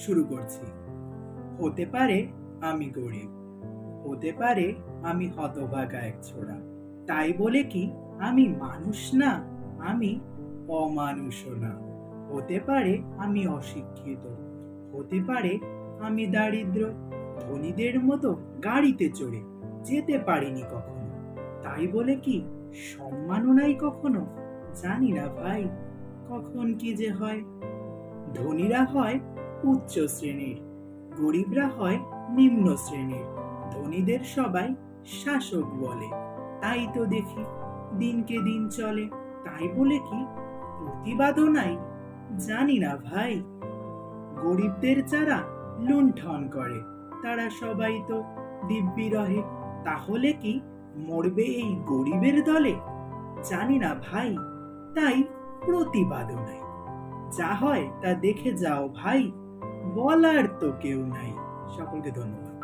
শুরু করছি। হতে পারে আমি গরিব, হতে পারে আমি হতভাগা এক ছোড়া, তাই বলে কি আমি মানুষ না? আমি অমানুষও না। হতে পারে আমি অশিক্ষিত, হতে পারে আমি দারিদ্র, ধনীদের মতো গাড়িতে চড়ে যেতে পারিনি কখনো, তাই বলে কি সম্মানও নাই কখনো? জানি না ভাই, কখন কি যে হয়। ধনীরা হয় উচ্চ শ্রেণীর, গরিবরা হয় নিম্ন শ্রেণীর। ধনীদের সবাই শাসক বলে, তাই তো দেখি দিনকে দিন চলে। তাই বলে কি প্রতিবাদও নাই? জানি না ভাই। গরিবদের যারা লুণ্ঠন করে তারা সবাই তো দিব্যি রহে, তাহলে কি মরবে এই গরিবের দলে? জানি না ভাই, তাই প্রতিবাদও নাই। যা হয় তা দেখে যাও ভাই, বলার তো কেউ নাই। সকলকে ধন্যবাদ।